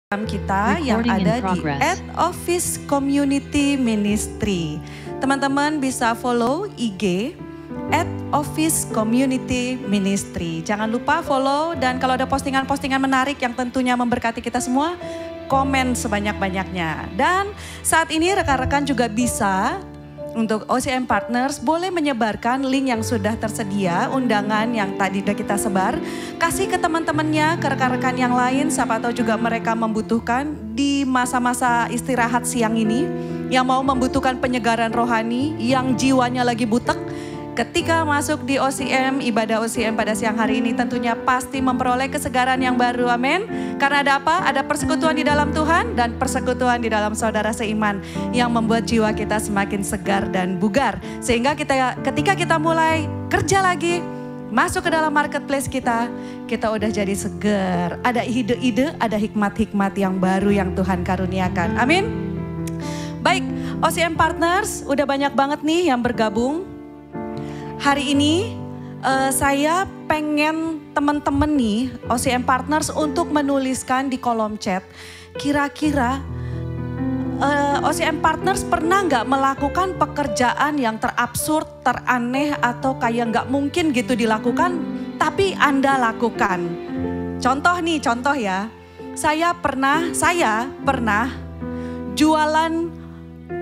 kita yang ada di @office community ministry. Teman-teman bisa follow IG @office community ministry. Jangan lupa follow, dan kalau ada postingan-postingan menarik yang tentunya memberkati kita semua, komen sebanyak-banyaknya. Dan saat ini rekan-rekan juga bisa untuk OCM Partners boleh menyebarkan link yang sudah tersedia, undangan yang tadi sudah kita sebar. Kasih ke teman-temannya, ke rekan-rekan yang lain, siapa tahu juga mereka membutuhkan di masa-masa istirahat siang ini. Yang mau membutuhkan penyegaran rohani, yang jiwanya lagi butek. Ketika masuk di OCM, ibadah OCM pada siang hari ini tentunya pasti memperoleh kesegaran yang baru, amin. Karena ada apa? Ada persekutuan di dalam Tuhan dan persekutuan di dalam saudara seiman yang membuat jiwa kita semakin segar dan bugar. Sehingga ketika kita mulai kerja lagi, masuk ke dalam marketplace kita udah jadi segar. Ada ide-ide, ada hikmat-hikmat yang baru yang Tuhan karuniakan, amin. Baik, OCM Partners udah banyak banget nih yang bergabung. Hari ini saya pengen teman-teman nih OCM Partners untuk menuliskan di kolom chat. Kira-kira OCM Partners pernah nggak melakukan pekerjaan yang terabsurd, teraneh, atau kayak nggak mungkin gitu dilakukan, tapi Anda lakukan. Contoh ya. Saya pernah jualan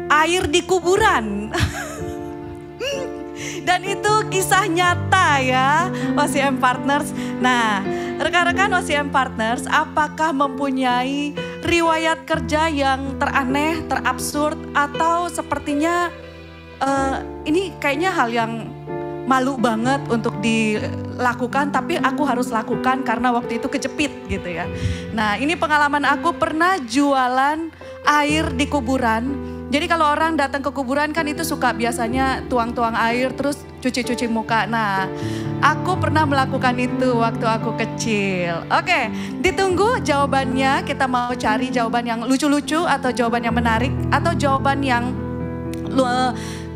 air di kuburan. Dan itu kisah nyata ya OCM Partners. Nah, rekan-rekan OCM Partners, apakah mempunyai riwayat kerja yang teraneh, terabsurd, atau sepertinya ini kayaknya hal yang malu banget untuk dilakukan, tapi aku harus lakukan karena waktu itu kejepit gitu ya. Nah, ini pengalaman aku pernah jualan air di kuburan. Jadi kalau orang datang ke kuburan kan itu suka biasanya tuang-tuang air terus cuci-cuci muka. Nah, aku pernah melakukan itu waktu aku kecil. Oke, ditunggu jawabannya. Kita mau cari jawaban yang lucu-lucu atau jawaban yang menarik atau jawaban yang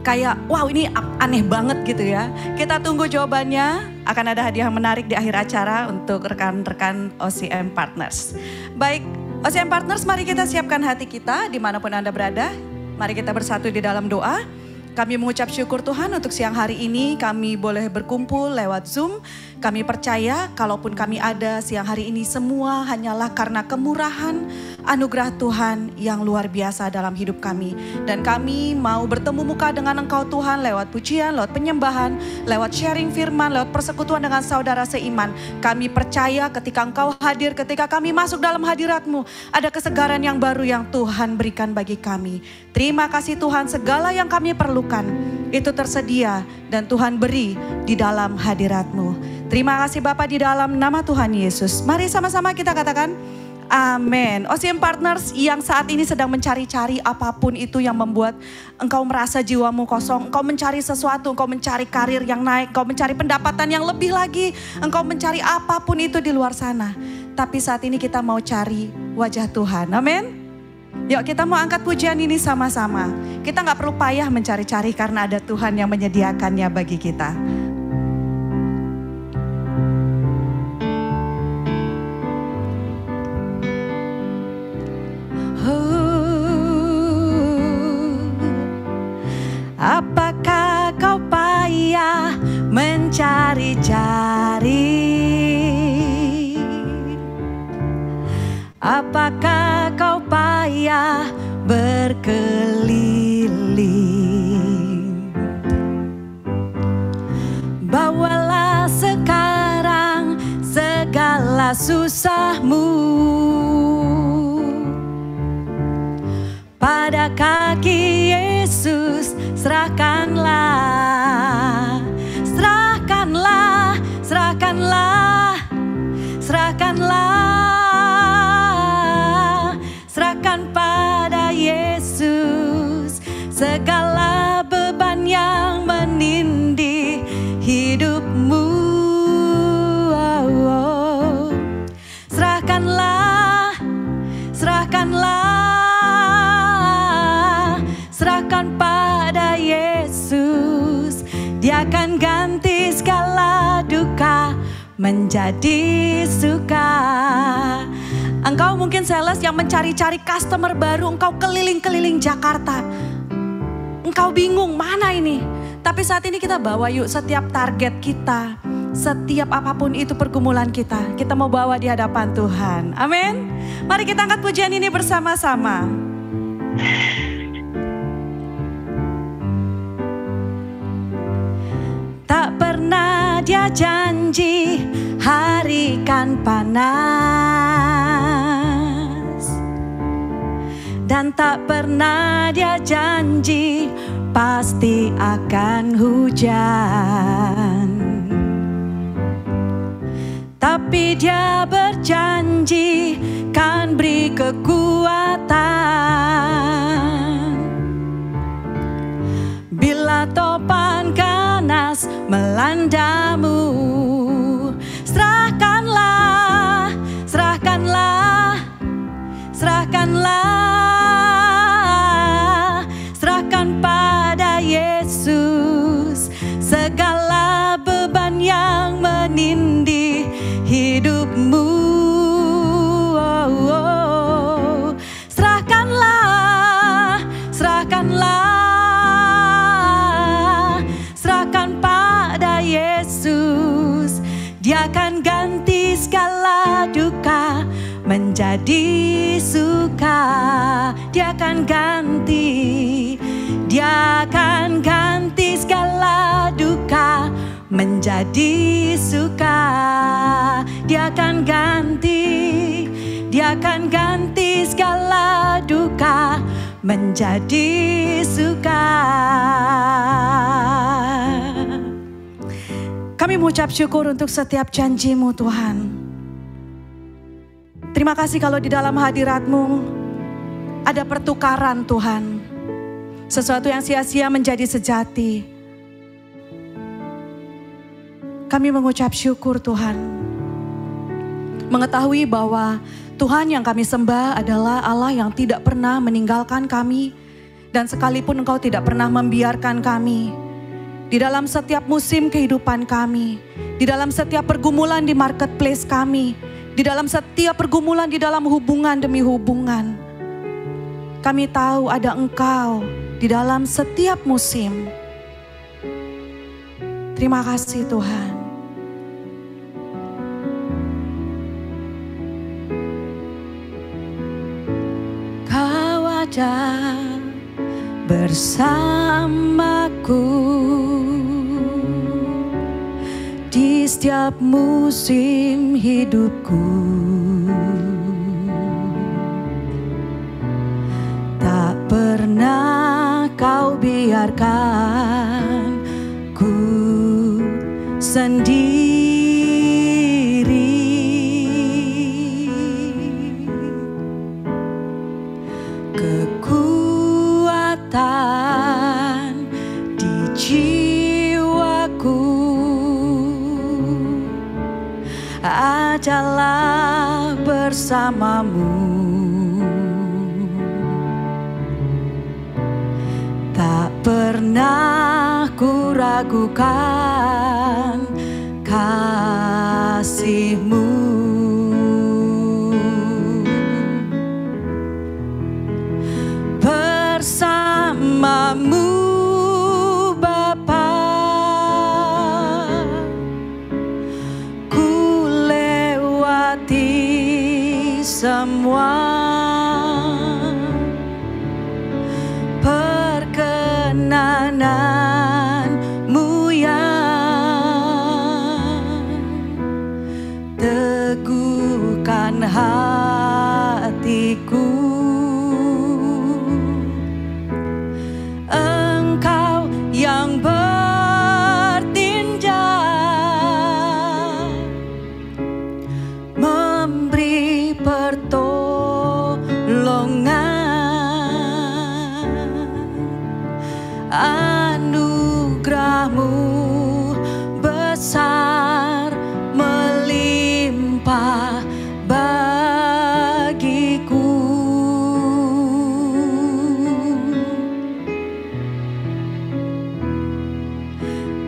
kayak wow ini aneh banget gitu ya. Kita tunggu jawabannya. Akan ada hadiah menarik di akhir acara untuk rekan-rekan OCM Partners. Baik, OCM Partners, mari kita siapkan hati kita dimanapun Anda berada. Mari kita bersatu di dalam doa. Kami mengucap syukur Tuhan untuk siang hari ini kami boleh berkumpul lewat Zoom. Kami percaya kalaupun kami ada siang hari ini semua hanyalah karena kemurahan anugerah Tuhan yang luar biasa dalam hidup kami. Dan kami mau bertemu muka dengan Engkau Tuhan lewat pujian, lewat penyembahan, lewat sharing firman, lewat persekutuan dengan saudara seiman. Kami percaya ketika Engkau hadir, ketika kami masuk dalam hadirat-Mu, ada kesegaran yang baru yang Tuhan berikan bagi kami. Terima kasih Tuhan, segala yang kami perlukan itu tersedia dan Tuhan beri di dalam hadirat-Mu. Terima kasih Bapa di dalam nama Tuhan Yesus. Mari sama-sama kita katakan amin. OCM Partners yang saat ini sedang mencari-cari apapun itu yang membuat engkau merasa jiwamu kosong. Engkau mencari sesuatu, engkau mencari karir yang naik, engkau mencari pendapatan yang lebih lagi. Engkau mencari apapun itu di luar sana. Tapi saat ini kita mau cari wajah Tuhan, amin. Yuk kita mau angkat pujian ini sama-sama. Kita gak perlu payah mencari-cari karena ada Tuhan yang menyediakannya bagi kita. Apakah kau payah mencari-cari? Apakah kau payah berkeliling? Bawalah sekarang segala susahmu pada kaki Yesus, serahkanlah, serahkanlah, serahkanlah, serahkanlah, serahkan pada Yesus segala beban yang menindih hidupmu. Serahkanlah, serahkanlah, serahkan pada Yesus. Dia akan ganti segala duka menjadi suka. Engkau mungkin sales yang mencari-cari customer baru, engkau keliling-keliling Jakarta. Engkau bingung mana ini. Tapi saat ini kita bawa yuk setiap target kita, setiap apapun itu pergumulan kita mau bawa di hadapan Tuhan. Amin. Mari kita angkat pujian ini bersama-sama. Tak pernah Dia janji hari kan panas, dan tak pernah Dia janji pasti akan hujan. Tapi Dia berjanji kan beri kekuatan. Bila topan ganas melandamu, serahkanlah, serahkanlah, serahkanlah, serahkan pada Yesus segala beban yang menindih hidupmu. Serahkanlah, serahkanlah, serahkan pada Yesus. Dia akan ganti segala duka menjadi suka. Dia akan ganti, Dia akan ganti segala duka menjadi suka. Dia akan ganti, Dia akan ganti segala duka menjadi suka. Kami mengucap syukur untuk setiap janji-Mu Tuhan. Terima kasih kalau di dalam hadirat-Mu ada pertukaran Tuhan. Sesuatu yang sia-sia menjadi sejati. Kami mengucap syukur Tuhan. Mengetahui bahwa Tuhan yang kami sembah adalah Allah yang tidak pernah meninggalkan kami. Dan sekalipun Engkau tidak pernah membiarkan kami. Di dalam setiap musim kehidupan kami. Di dalam setiap pergumulan di marketplace kami. Di dalam setiap pergumulan di dalam hubungan demi hubungan. Kami tahu ada Engkau di dalam setiap musim. Terima kasih Tuhan. Kau ada bersamaku di setiap musim hidupku. Tak pernah Kau biarkan ku sendiri. Kekuatan di jiwaku adalah bersamamu. Tak pernah ku ragukan kasih-Mu. Bersamamu Bapa, ku lewati semua perkenanan-Mu yang teguhkan hatiku. Engkau yang bertindak, memberi pertolongan. Anugerah-Mu besar melimpah bagiku.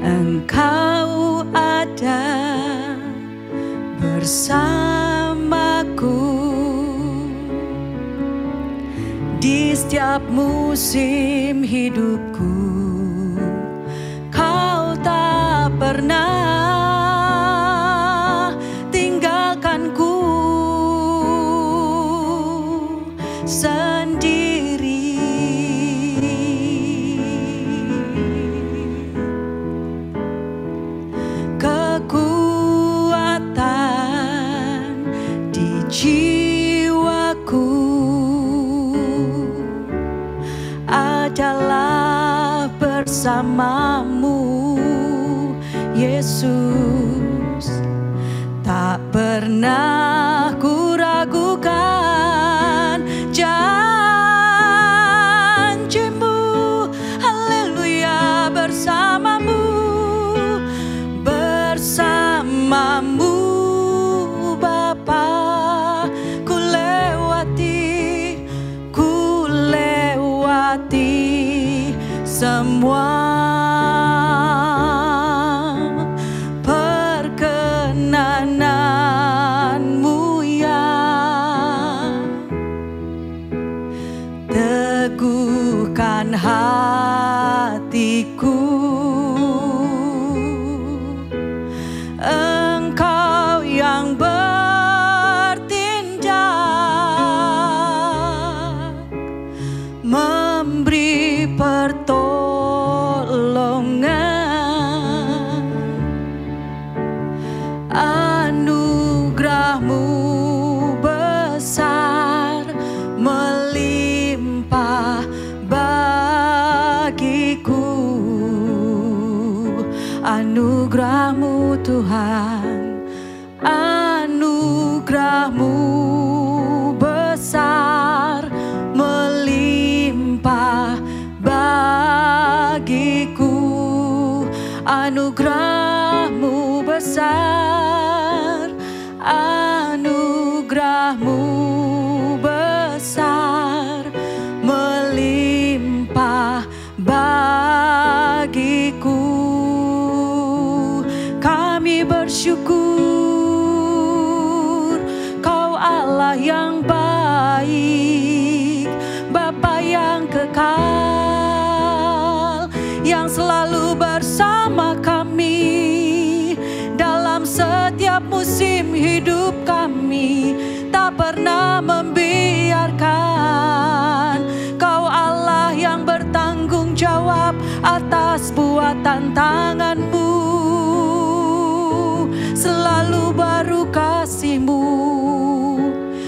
Engkau ada bersamaku Di setiap musim hidupku, Kau tak pernah tinggalkanku sendiri. Kekuatan di jiwaku adalah bersamamu, Yesus. Tak pernah ku ragukan janjimu, haleluya, bersamamu, bersamamu Bapa. Ku lewati semua perkenananmu yang teguhkan hatiku. Engkau yang bertindak, memberi pertolongan. Anugerahmu besar, melimpah bagiku. Anugerahmu Tuhan, anugerahmu besar, melimpah bagiku. Anugerahmu besar, anugerahmu besar, melimpah bagiku. Kami bersyukur, Kau Allah yang baik, Bapa yang kekal, yang selalu bersama kami dalam setiap musim hidup kami. Tak pernah membiarkan. Kau Allah yang bertanggung jawab atas buatan tangan-Mu. Selalu baru kasih-Mu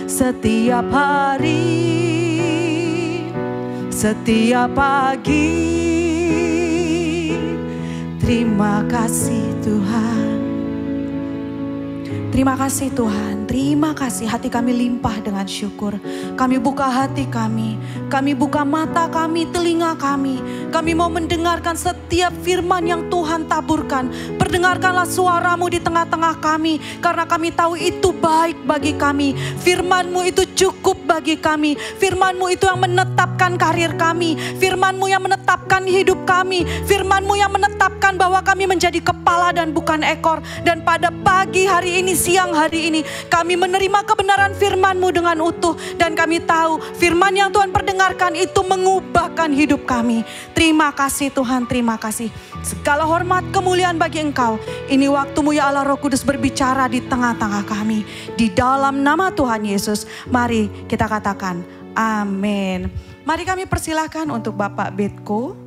setiap hari, setiap pagi. Terima kasih Tuhan. Terima kasih Tuhan, terima kasih, hati kami limpah dengan syukur. Kami buka hati kami buka mata kami, telinga kami mau mendengarkan setiap firman yang Tuhan taburkan. Perdengarkanlah suara-Mu di tengah-tengah kami, karena kami tahu itu baik bagi kami. Firman-Mu itu cukup bagi kami. Firman-Mu itu yang menetapkan karir kami. Firman-Mu yang menetapkan hidup kami. Firman-Mu yang menetapkan bahwa kami menjadi kepala dan bukan ekor. Dan pada pagi hari ini, siang hari ini, kami menerima kebenaran firman-Mu dengan utuh. Dan kami tahu firman yang Tuhan perdengarkan itu mengubahkan hidup kami. Terima kasih Tuhan, terima kasih. Segala hormat kemuliaan bagi Engkau. Ini waktu-Mu ya Allah, Roh Kudus berbicara di tengah-tengah kami. Di dalam nama Tuhan Yesus, mari kita katakan amin. Mari kami persilahkan untuk Bapak Betko.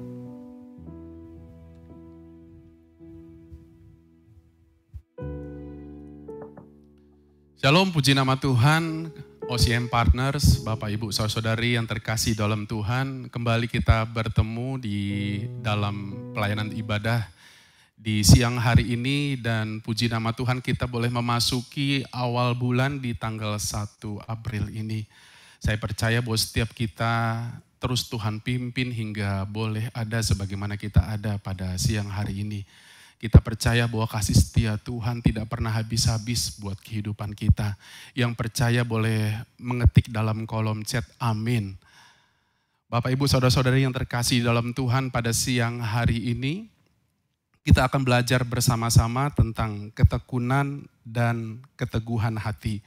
Shalom, puji nama Tuhan, OCM Partners, Bapak Ibu Saudara-saudari yang terkasih dalam Tuhan. Kembali kita bertemu di dalam pelayanan ibadah di siang hari ini, dan puji nama Tuhan kita boleh memasuki awal bulan di tanggal 1 April ini. Saya percaya bahwa setiap kita terus Tuhan pimpin hingga boleh ada sebagaimana kita ada pada siang hari ini. Kita percaya bahwa kasih setia Tuhan tidak pernah habis-habis buat kehidupan kita. Yang percaya boleh mengetik dalam kolom chat amin. Bapak Ibu Saudara-saudari yang terkasih dalam Tuhan, pada siang hari ini kita akan belajar bersama-sama tentang ketekunan dan keteguhan hati.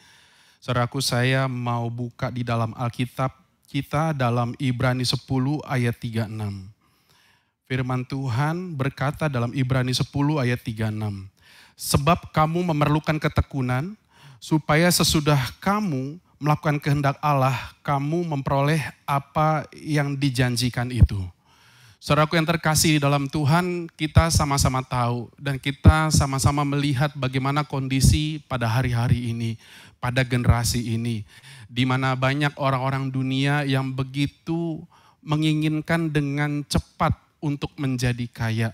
Saudaraku, saya mau buka di dalam Alkitab kita dalam Ibrani 10 ayat 36. Firman Tuhan berkata dalam Ibrani 10 ayat 36. Sebab kamu memerlukan ketekunan, supaya sesudah kamu melakukan kehendak Allah, kamu memperoleh apa yang dijanjikan itu. Saudaraku yang terkasih di dalam Tuhan, kita sama-sama tahu dan kita sama-sama melihat bagaimana kondisi pada hari-hari ini, pada generasi ini, di mana banyak orang-orang dunia yang begitu menginginkan dengan cepat untuk menjadi kaya,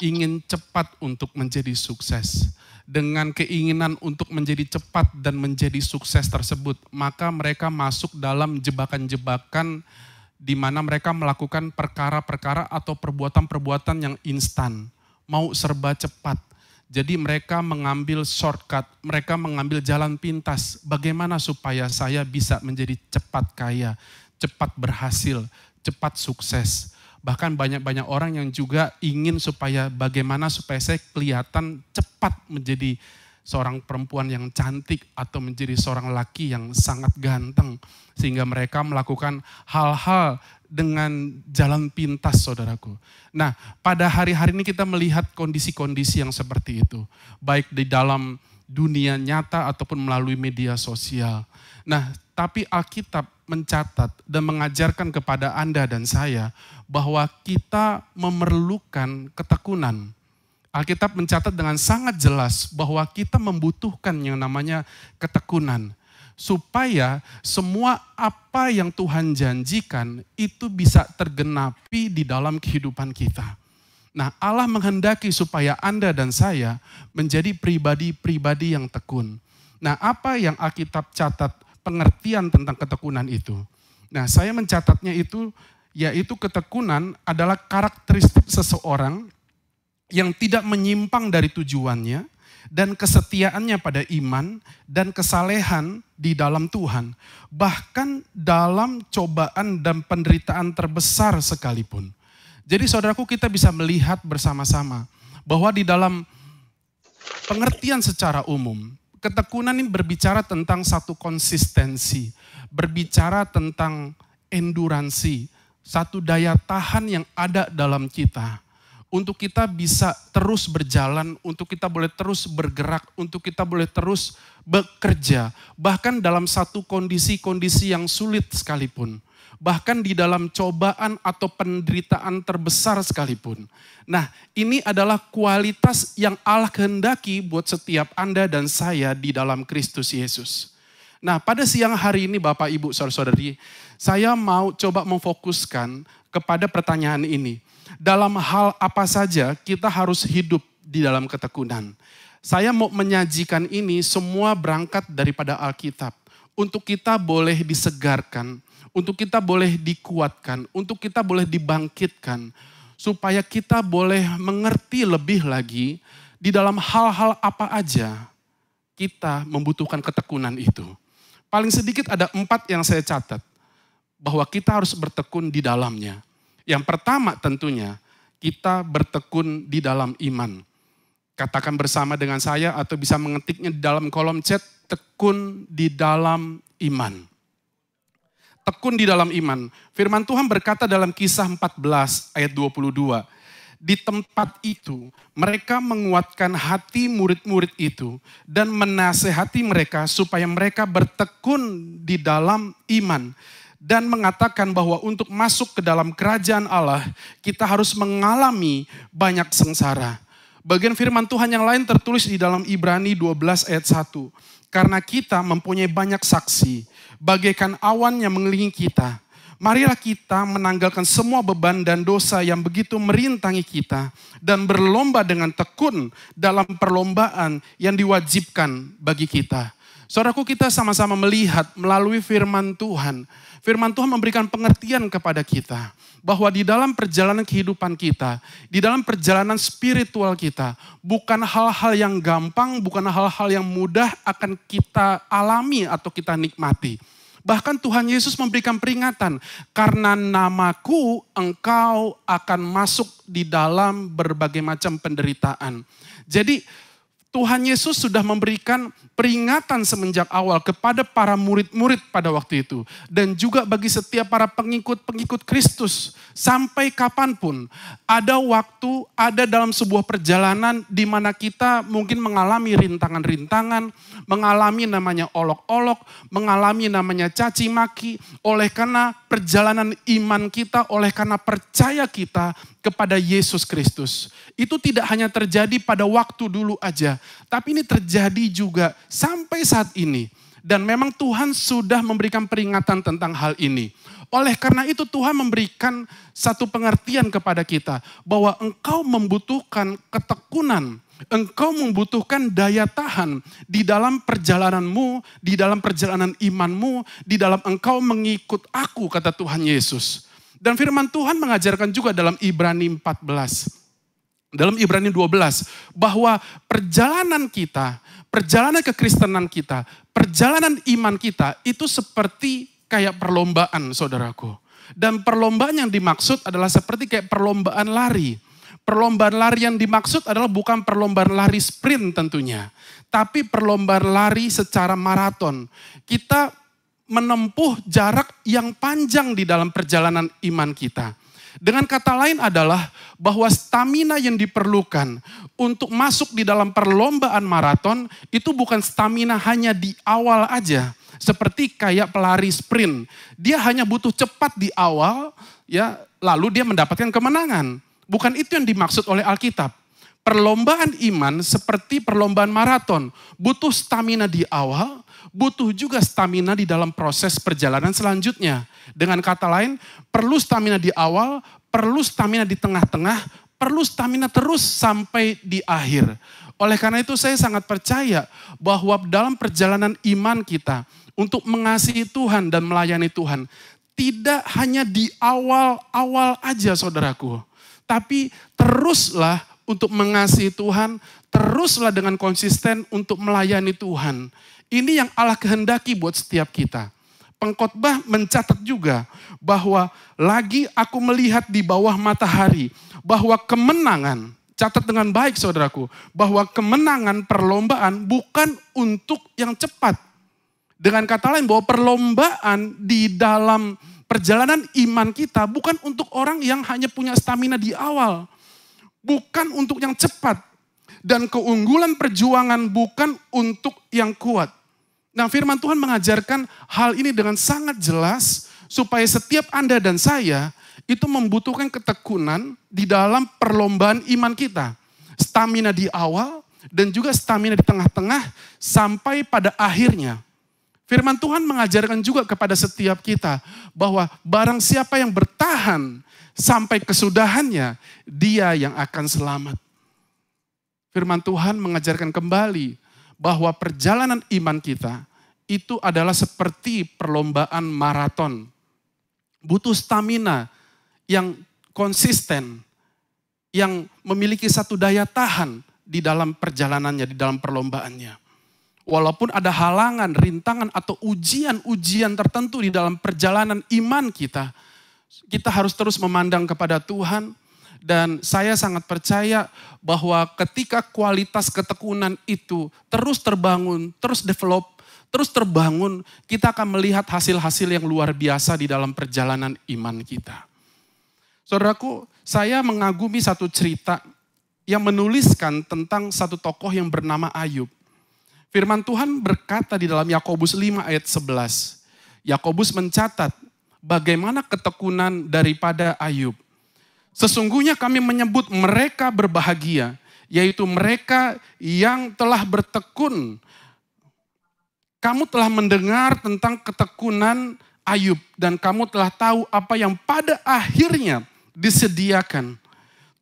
ingin cepat untuk menjadi sukses. Dengan keinginan untuk menjadi cepat dan menjadi sukses tersebut, maka mereka masuk dalam jebakan-jebakan di mana mereka melakukan perkara-perkara atau perbuatan-perbuatan yang instan, mau serba cepat. Jadi mereka mengambil shortcut, mereka mengambil jalan pintas. Bagaimana supaya saya bisa menjadi cepat kaya, cepat berhasil, cepat sukses. Bahkan banyak-banyak orang yang juga ingin bagaimana supaya saya kelihatan cepat menjadi seorang perempuan yang cantik atau menjadi seorang laki yang sangat ganteng. Sehingga mereka melakukan hal-hal dengan jalan pintas, saudaraku. Nah, pada hari-hari ini kita melihat kondisi-kondisi yang seperti itu. Baik di dalam dunia nyata ataupun melalui media sosial. Nah, tapi Alkitab mencatat dan mengajarkan kepada Anda dan saya bahwa kita memerlukan ketekunan. Alkitab mencatat dengan sangat jelas bahwa kita membutuhkan yang namanya ketekunan. Supaya semua apa yang Tuhan janjikan itu bisa tergenapi di dalam kehidupan kita. Nah, Allah menghendaki supaya Anda dan saya menjadi pribadi-pribadi yang tekun. Nah, apa yang Alkitab catat pengertian tentang ketekunan itu? Nah, saya mencatatnya itu, yaitu ketekunan adalah karakteristik seseorang yang tidak menyimpang dari tujuannya dan kesetiaannya pada iman dan kesalehan di dalam Tuhan. Bahkan dalam cobaan dan penderitaan terbesar sekalipun. Jadi saudaraku, kita bisa melihat bersama-sama bahwa di dalam pengertian secara umum, ketekunan ini berbicara tentang satu konsistensi, berbicara tentang enduransi, satu daya tahan yang ada dalam kita. Untuk kita bisa terus berjalan, untuk kita boleh terus bergerak, untuk kita boleh terus bekerja. Bahkan dalam satu kondisi-kondisi yang sulit sekalipun. Bahkan di dalam cobaan atau penderitaan terbesar sekalipun. Nah, ini adalah kualitas yang Allah kehendaki buat setiap Anda dan saya di dalam Kristus Yesus. Nah, pada siang hari ini Bapak, Ibu, Saudara-saudari, saya mau coba memfokuskan kepada pertanyaan ini. Dalam hal apa saja kita harus hidup di dalam ketekunan. Saya mau menyajikan ini semua berangkat daripada Alkitab. Untuk kita boleh disegarkan, untuk kita boleh dikuatkan, untuk kita boleh dibangkitkan. Supaya kita boleh mengerti lebih lagi di dalam hal-hal apa aja kita membutuhkan ketekunan itu. Paling sedikit ada 4 yang saya catat. Bahwa kita harus bertekun di dalamnya. Yang pertama tentunya, kita bertekun di dalam iman. Katakan bersama dengan saya atau bisa mengetiknya di dalam kolom chat, tekun di dalam iman. Tekun di dalam iman. Firman Tuhan berkata dalam Kisah 14 ayat 22. Di tempat itu, mereka menguatkan hati murid-murid itu dan menasehati mereka supaya mereka bertekun di dalam iman. Dan mengatakan bahwa untuk masuk ke dalam kerajaan Allah, kita harus mengalami banyak sengsara. Bagian firman Tuhan yang lain tertulis di dalam Ibrani 12 ayat 1. Karena kita mempunyai banyak saksi, bagaikan awan yang mengelilingi kita. Marilah kita menanggalkan semua beban dan dosa yang begitu merintangi kita. Dan berlomba dengan tekun dalam perlombaan yang diwajibkan bagi kita. Saudaraku, kita sama-sama melihat melalui firman Tuhan. Firman Tuhan memberikan pengertian kepada kita. Bahwa di dalam perjalanan kehidupan kita, di dalam perjalanan spiritual kita, bukan hal-hal yang gampang, bukan hal-hal yang mudah akan kita alami atau kita nikmati. Bahkan Tuhan Yesus memberikan peringatan, karena namaku engkau akan masuk di dalam berbagai macam penderitaan. Jadi Tuhan Yesus sudah memberikan peringatan semenjak awal kepada para murid-murid pada waktu itu. Dan juga bagi setiap para pengikut-pengikut Kristus. Sampai kapanpun ada waktu, ada dalam sebuah perjalanan di mana kita mungkin mengalami rintangan-rintangan, mengalami namanya olok-olok, mengalami namanya caci maki. Oleh karena perjalanan iman kita, oleh karena percaya kita kepada Yesus Kristus. Itu tidak hanya terjadi pada waktu dulu aja, tapi ini terjadi juga sampai saat ini. Dan memang Tuhan sudah memberikan peringatan tentang hal ini. Oleh karena itu Tuhan memberikan satu pengertian kepada kita, bahwa engkau membutuhkan ketekunan, engkau membutuhkan daya tahan di dalam perjalananmu, di dalam perjalanan imanmu, di dalam engkau mengikut aku, kata Tuhan Yesus. Dan firman Tuhan mengajarkan juga dalam Ibrani 14. Dalam Ibrani 12, bahwa perjalanan kita, perjalanan kekristenan kita, perjalanan iman kita itu seperti kayak perlombaan, saudaraku. Dan perlombaan yang dimaksud adalah seperti kayak perlombaan lari. Perlombaan lari yang dimaksud adalah bukan perlombaan lari sprint tentunya, tapi perlombaan lari secara maraton. Kita menempuh jarak yang panjang di dalam perjalanan iman kita. Dengan kata lain adalah bahwa stamina yang diperlukan untuk masuk di dalam perlombaan maraton itu bukan stamina hanya di awal aja. Seperti kayak pelari sprint. Dia hanya butuh cepat di awal, ya, lalu dia mendapatkan kemenangan. Bukan itu yang dimaksud oleh Alkitab. Perlombaan iman seperti perlombaan maraton. Butuh stamina di awal, butuh juga stamina di dalam proses perjalanan selanjutnya. Dengan kata lain, perlu stamina di awal, perlu stamina di tengah-tengah, perlu stamina terus sampai di akhir. Oleh karena itu saya sangat percaya bahwa dalam perjalanan iman kita untuk mengasihi Tuhan dan melayani Tuhan, tidak hanya di awal-awal aja saudaraku, tapi teruslah untuk mengasihi Tuhan, teruslah dengan konsisten untuk melayani Tuhan. Ini yang Allah kehendaki buat setiap kita. Pengkhotbah mencatat juga bahwa lagi aku melihat di bawah matahari bahwa kemenangan, catat dengan baik saudaraku, bahwa kemenangan perlombaan bukan untuk yang cepat. Dengan kata lain bahwa perlombaan di dalam perjalanan iman kita bukan untuk orang yang hanya punya stamina di awal. Bukan untuk yang cepat. Dan keunggulan perjuangan bukan untuk yang kuat. Nah, firman Tuhan mengajarkan hal ini dengan sangat jelas supaya setiap Anda dan saya itu membutuhkan ketekunan di dalam perlombaan iman kita. Stamina di awal dan juga stamina di tengah-tengah sampai pada akhirnya. Firman Tuhan mengajarkan juga kepada setiap kita bahwa barang siapa yang bertahan sampai kesudahannya, dia yang akan selamat. Firman Tuhan mengajarkan kembali bahwa perjalanan iman kita itu adalah seperti perlombaan maraton. Butuh stamina yang konsisten, yang memiliki satu daya tahan di dalam perjalanannya, di dalam perlombaannya. Walaupun ada halangan, rintangan atau ujian-ujian tertentu di dalam perjalanan iman kita, kita harus terus memandang kepada Tuhan. Dan saya sangat percaya bahwa ketika kualitas ketekunan itu terus terbangun, terus develop, terus terbangun, kita akan melihat hasil-hasil yang luar biasa di dalam perjalanan iman kita. Saudaraku, saya mengagumi satu cerita yang menuliskan tentang satu tokoh yang bernama Ayub. Firman Tuhan berkata di dalam Yakobus 5 ayat 11. Yakobus mencatat bagaimana ketekunan daripada Ayub. Sesungguhnya kami menyebut mereka berbahagia, yaitu mereka yang telah bertekun. Kamu telah mendengar tentang ketekunan Ayub dan kamu telah tahu apa yang pada akhirnya disediakan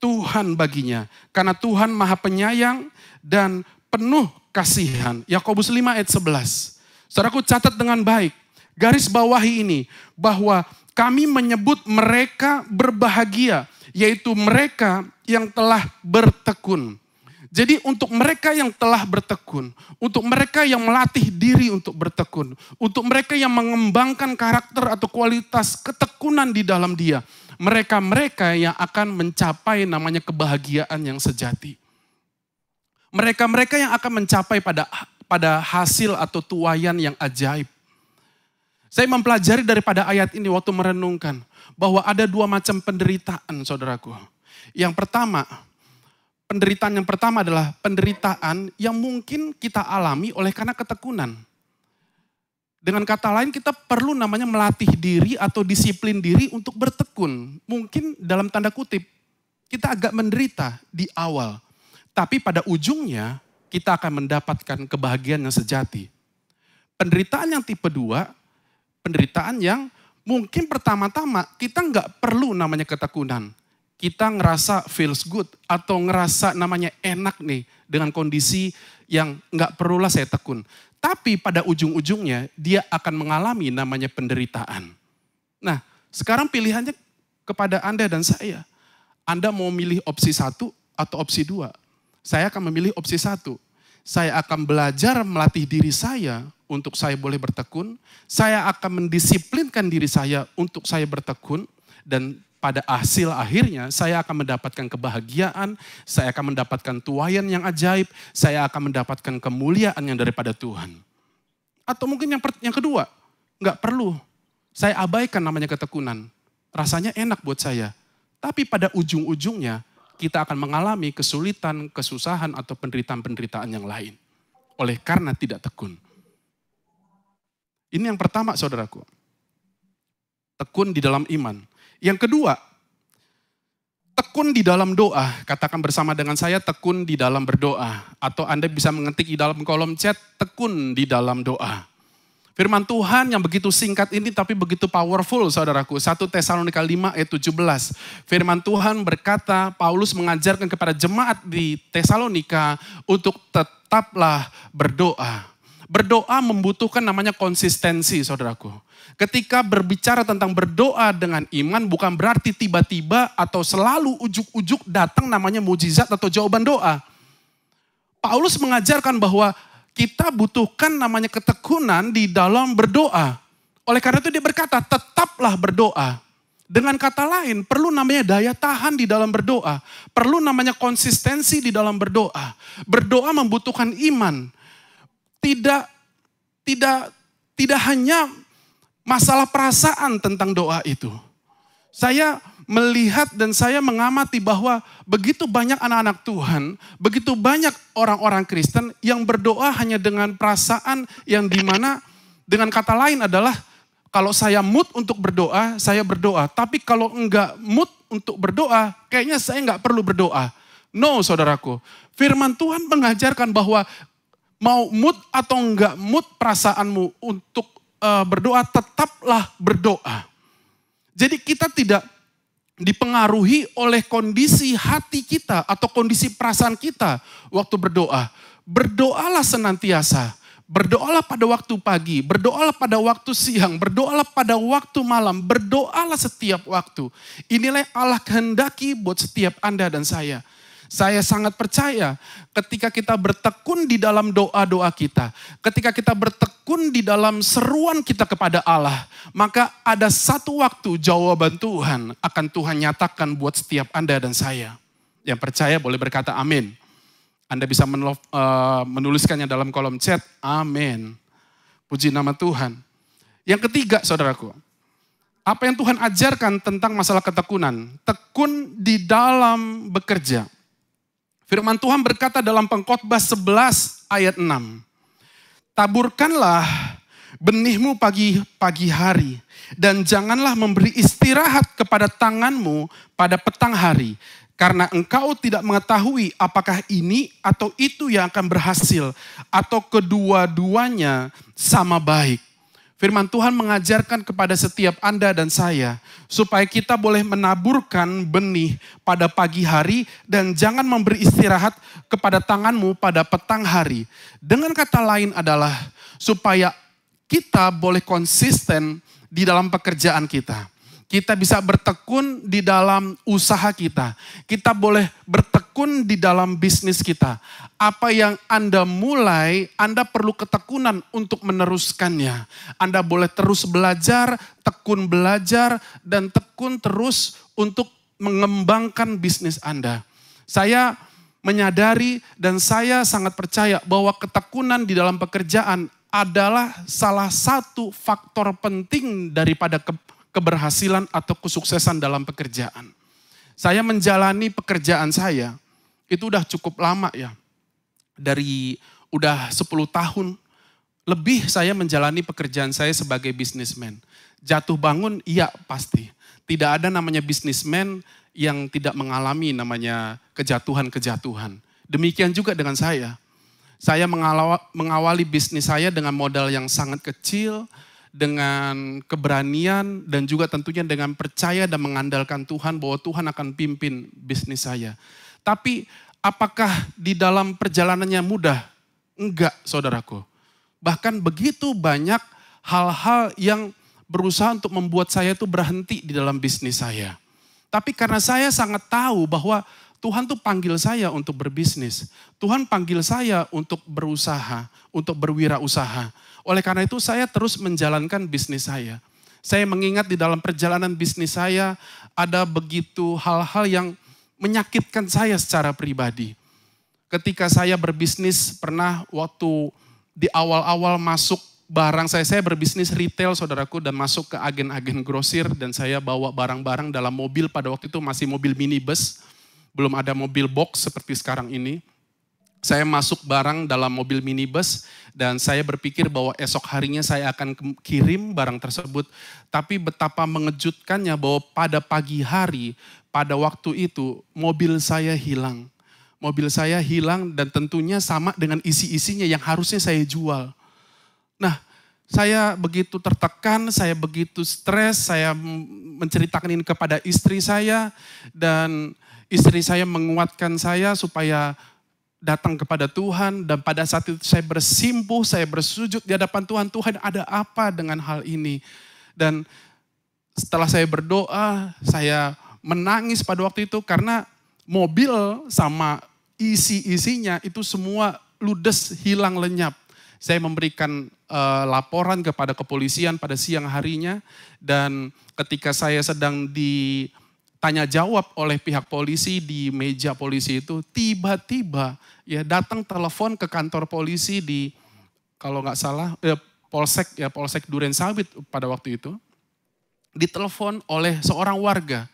Tuhan baginya. Karena Tuhan Maha Penyayang dan penuh kasihan. Yakobus 5 ayat 11. Saudaraku catat dengan baik, garis bawahi ini, bahwa kami menyebut mereka berbahagia, yaitu mereka yang telah bertekun. Jadi untuk mereka yang telah bertekun, untuk mereka yang melatih diri untuk bertekun, untuk mereka yang mengembangkan karakter atau kualitas ketekunan di dalam dia, mereka-mereka yang akan mencapai namanya kebahagiaan yang sejati. Mereka-mereka yang akan mencapai pada hasil atau tuaian yang ajaib. Saya mempelajari daripada ayat ini waktu merenungkan bahwa ada dua macam penderitaan, saudaraku. Yang pertama, penderitaan yang pertama adalah penderitaan yang mungkin kita alami oleh karena ketekunan. Dengan kata lain, kita perlu namanya melatih diri atau disiplin diri untuk bertekun. Mungkin dalam tanda kutip, kita agak menderita di awal. Tapi pada ujungnya kita akan mendapatkan kebahagiaan yang sejati. Penderitaan yang tipe 2, penderitaan yang mungkin pertama-tama kita nggak perlu namanya ketekunan. Kita ngerasa feels good atau ngerasa namanya enak nih dengan kondisi yang nggak perlulah saya tekun. Tapi pada ujung-ujungnya dia akan mengalami namanya penderitaan. Nah, sekarang pilihannya kepada Anda dan saya. Anda mau milih opsi 1 atau opsi 2? Saya akan memilih opsi 1. Saya akan belajar melatih diri saya untuk saya boleh bertekun. Saya akan mendisiplinkan diri saya untuk saya bertekun. Dan pada hasil akhirnya saya akan mendapatkan kebahagiaan. Saya akan mendapatkan tuaian yang ajaib. Saya akan mendapatkan kemuliaan yang daripada Tuhan. Atau mungkin yang kedua, nggak perlu. Saya abaikan namanya ketekunan. Rasanya enak buat saya. Tapi pada ujung-ujungnya kita akan mengalami kesulitan, kesusahan, atau penderitaan-penderitaan yang lain. Oleh karena tidak tekun. Ini yang pertama, saudaraku. Tekun di dalam iman. Yang kedua, tekun di dalam doa. Katakan bersama dengan saya, tekun di dalam berdoa. Atau Anda bisa mengetik di dalam kolom chat, tekun di dalam doa. Firman Tuhan yang begitu singkat ini tapi begitu powerful, saudaraku. 1 Tesalonika 5 ayat 17. Firman Tuhan berkata, Paulus mengajarkan kepada jemaat di Tesalonika untuk tetaplah berdoa. Berdoa membutuhkan namanya konsistensi, saudaraku. Ketika berbicara tentang berdoa dengan iman bukan berarti tiba-tiba atau selalu ujuk-ujuk datang namanya mujizat atau jawaban doa. Paulus mengajarkan bahwa kita butuhkan namanya ketekunan di dalam berdoa. Oleh karena itu dia berkata, tetaplah berdoa. Dengan kata lain, perlu namanya daya tahan di dalam berdoa. Perlu namanya konsistensi di dalam berdoa. Berdoa membutuhkan iman. Tidak hanya masalah perasaan tentang doa itu. Saya melihat dan saya mengamati bahwa begitu banyak anak-anak Tuhan, begitu banyak orang-orang Kristen yang berdoa hanya dengan perasaan yang dimana dengan kata lain adalah kalau saya mood untuk berdoa, saya berdoa. Tapi kalau enggak mood untuk berdoa, kayaknya saya enggak perlu berdoa. No, saudaraku. Firman Tuhan mengajarkan bahwa mau mood atau enggak mood perasaanmu untuk berdoa, tetaplah berdoa. Jadi kita tidak dipengaruhi oleh kondisi hati kita atau kondisi perasaan kita waktu berdoa. Berdoalah senantiasa. Berdoalah pada waktu pagi, berdoalah pada waktu siang, berdoalah pada waktu malam, berdoalah setiap waktu. Inilah yang Allah kehendaki buat setiap Anda dan saya. Saya sangat percaya ketika kita bertekun di dalam doa-doa kita, ketika kita bertekun di dalam seruan kita kepada Allah, maka ada satu waktu jawaban Tuhan akan Tuhan nyatakan buat setiap Anda dan saya. Yang percaya boleh berkata amin. Anda bisa menuliskannya dalam kolom chat, amin. Puji nama Tuhan. Yang ketiga, saudaraku, apa yang Tuhan ajarkan tentang masalah ketekunan? Tekun di dalam bekerja. Firman Tuhan berkata dalam Pengkhotbah 11 ayat 6. Taburkanlah benihmu pagi hari dan janganlah memberi istirahat kepada tanganmu pada petang hari. Karena engkau tidak mengetahui apakah ini atau itu yang akan berhasil atau kedua-duanya sama baik. Firman Tuhan mengajarkan kepada setiap Anda dan saya supaya kita boleh menaburkan benih pada pagi hari dan jangan memberi istirahat kepada tanganmu pada petang hari. Dengan kata lain adalah supaya kita boleh konsisten di dalam pekerjaan kita. Kita bisa bertekun di dalam usaha kita. Kita boleh bertekun di dalam bisnis kita. Apa yang Anda mulai, Anda perlu ketekunan untuk meneruskannya. Anda boleh terus belajar, dan tekun terus untuk mengembangkan bisnis Anda. Saya menyadari dan saya sangat percaya bahwa ketekunan di dalam pekerjaan adalah salah satu faktor penting daripada keberhasilan atau kesuksesan dalam pekerjaan. Saya menjalani pekerjaan saya, itu udah cukup lama ya. Udah 10 tahun lebih saya menjalani pekerjaan saya sebagai bisnismen. Jatuh bangun, iya pasti. Tidak ada namanya bisnismen yang tidak mengalami namanya kejatuhan-kejatuhan. Demikian juga dengan saya. Saya mengawali bisnis saya dengan modal yang sangat kecil, dengan keberanian dan juga tentunya dengan percaya dan mengandalkan Tuhan bahwa Tuhan akan pimpin bisnis saya. Tapi apakah di dalam perjalanannya mudah? Enggak, saudaraku. Bahkan begitu banyak hal-hal yang berusaha untuk membuat saya itu berhenti di dalam bisnis saya. Tapi karena saya sangat tahu bahwa Tuhan tuh panggil saya untuk berbisnis. Tuhan panggil saya untuk berusaha, untuk berwirausaha. Oleh karena itu saya terus menjalankan bisnis saya. Saya mengingat di dalam perjalanan bisnis saya ada begitu hal-hal yang menyakitkan saya secara pribadi. Ketika saya berbisnis pernah waktu di awal-awal masuk barang saya berbisnis retail saudaraku dan masuk ke agen-agen grosir dan saya bawa barang-barang dalam mobil pada waktu itu masih mobil minibus. Belum ada mobil box seperti sekarang ini. Saya masuk barang dalam mobil minibus dan saya berpikir bahwa esok harinya saya akan kirim barang tersebut. Tapi betapa mengejutkannya bahwa pada pagi hari, pada waktu itu mobil saya hilang. Mobil saya hilang dan tentunya sama dengan isi-isinya yang harusnya saya jual. Nah, saya begitu tertekan, saya begitu stres, saya menceritakan ini kepada istri saya dan istri saya menguatkan saya supaya datang kepada Tuhan dan pada saat itu saya bersimpuh, saya bersujud di hadapan Tuhan. Tuhan ada apa dengan hal ini? Dan setelah saya berdoa, saya menangis pada waktu itu karena mobil sama isi-isinya itu semua ludes, hilang lenyap. Saya memberikan laporan kepada kepolisian pada siang harinya dan ketika saya sedang ditanya jawab oleh pihak polisi di meja polisi itu, tiba-tiba ya datang telepon ke kantor polisi di kalau nggak salah Polsek Durensawit pada waktu itu, ditelepon oleh seorang warga.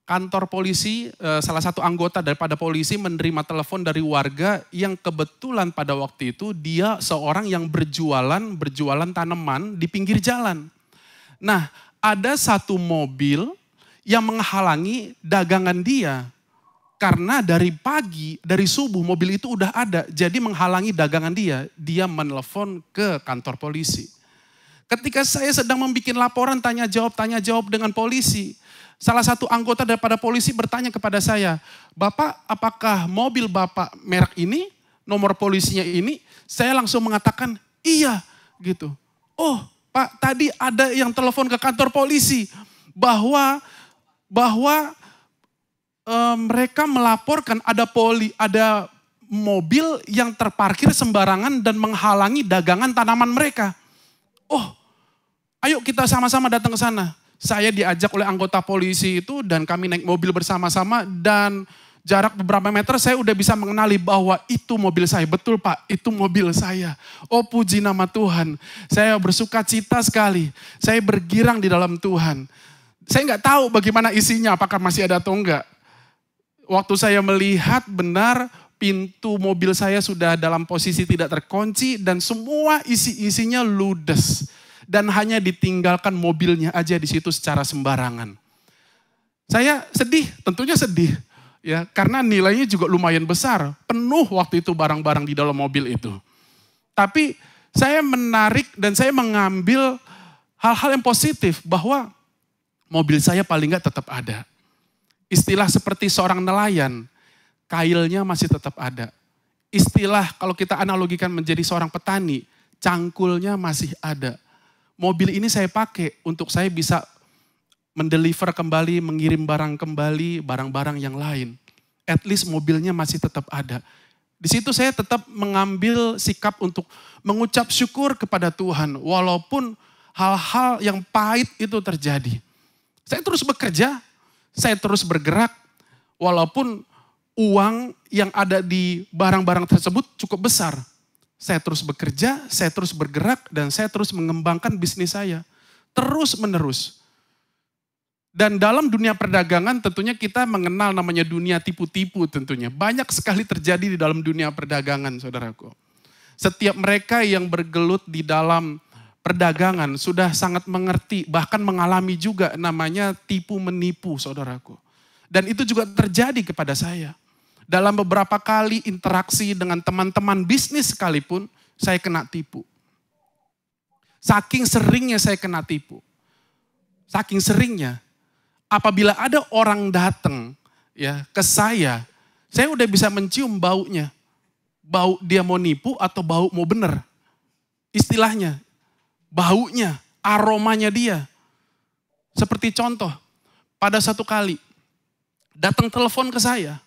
Kantor polisi, salah satu anggota daripada polisi menerima telepon dari warga yang kebetulan pada waktu itu dia seorang yang berjualan tanaman di pinggir jalan. Nah, ada satu mobil yang menghalangi dagangan dia. Karena dari pagi, dari subuh mobil itu udah ada, jadi menghalangi dagangan dia. Dia menelpon ke kantor polisi. Ketika saya sedang membuat laporan tanya jawab dengan polisi, salah satu anggota daripada polisi bertanya kepada saya, "Bapak, apakah mobil Bapak merek ini, nomor polisinya ini?" Saya langsung mengatakan, "Iya," gitu. "Oh, Pak, tadi ada yang telepon ke kantor polisi bahwa mereka melaporkan ada mobil yang terparkir sembarangan dan menghalangi dagangan tanaman mereka." "Oh, ayo kita sama-sama datang ke sana." Saya diajak oleh anggota polisi itu dan kami naik mobil bersama-sama dan jarak beberapa meter saya udah bisa mengenali bahwa itu mobil saya. "Betul Pak, itu mobil saya." Oh puji nama Tuhan. Saya bersuka cita sekali. Saya bergirang di dalam Tuhan. Saya nggak tahu bagaimana isinya, apakah masih ada atau enggak. Waktu saya melihat benar pintu mobil saya sudah dalam posisi tidak terkunci dan semua isi-isinya ludes. Dan hanya ditinggalkan mobilnya aja di situ secara sembarangan. Saya sedih, tentunya sedih. Ya, karena nilainya juga lumayan besar. Penuh waktu itu barang-barang di dalam mobil itu. Tapi saya menarik dan saya mengambil hal-hal yang positif. Bahwa mobil saya paling nggak tetap ada. Istilah seperti seorang nelayan, kailnya masih tetap ada. Istilah kalau kita analogikan menjadi seorang petani, cangkulnya masih ada. Mobil ini saya pakai untuk saya bisa mendeliver kembali, mengirim barang kembali, barang-barang yang lain. At least mobilnya masih tetap ada. Di situ saya tetap mengambil sikap untuk mengucap syukur kepada Tuhan. Walaupun hal-hal yang pahit itu terjadi. Saya terus bekerja, saya terus bergerak. Walaupun uang yang ada di barang-barang tersebut cukup besar. Saya terus bekerja, saya terus bergerak, dan saya terus mengembangkan bisnis saya. Terus menerus. Dan dalam dunia perdagangan tentunya kita mengenal namanya dunia tipu-tipu tentunya. Banyak sekali terjadi di dalam dunia perdagangan, saudaraku. Setiap mereka yang bergelut di dalam perdagangan sudah sangat mengerti, bahkan mengalami juga namanya tipu menipu, saudaraku. Dan itu juga terjadi kepada saya. Dalam beberapa kali interaksi dengan teman-teman bisnis sekalipun, saya kena tipu. Saking seringnya saya kena tipu. Saking seringnya, apabila ada orang datang ya ke saya udah bisa mencium baunya. Bau dia mau nipu atau bau mau bener. Istilahnya, baunya, aromanya dia. Seperti contoh, pada satu kali datang telepon ke saya.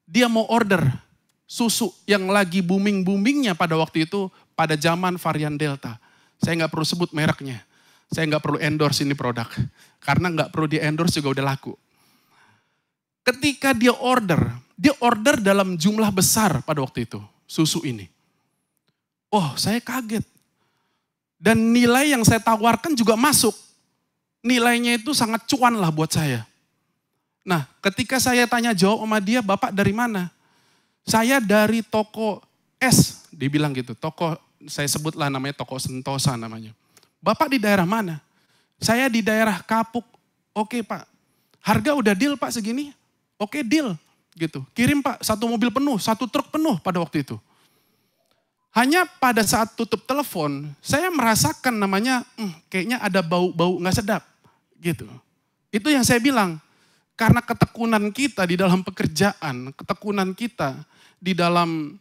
Dia mau order susu yang lagi booming-boomingnya pada waktu itu pada zaman varian Delta. Saya nggak perlu sebut mereknya. Saya nggak perlu endorse ini produk. Karena nggak perlu di endorse juga udah laku. Ketika dia order dalam jumlah besar pada waktu itu. Susu ini. Oh, saya kaget. Dan nilai yang saya tawarkan juga masuk. Nilainya itu sangat cuan lah buat saya. Nah, ketika saya tanya jawab sama dia, Bapak dari mana? Saya dari toko S, dia bilang gitu. Toko, saya sebutlah namanya toko Sentosa namanya. Bapak di daerah mana? Saya di daerah Kapuk. Oke Pak, harga udah deal Pak segini? Oke deal, gitu. Kirim Pak, 1 mobil penuh, 1 truk penuh pada waktu itu. Hanya pada saat tutup telepon, saya merasakan namanya, kayaknya ada bau-bau gak sedap, gitu. Itu yang saya bilang. Karena ketekunan kita di dalam pekerjaan, ketekunan kita di dalam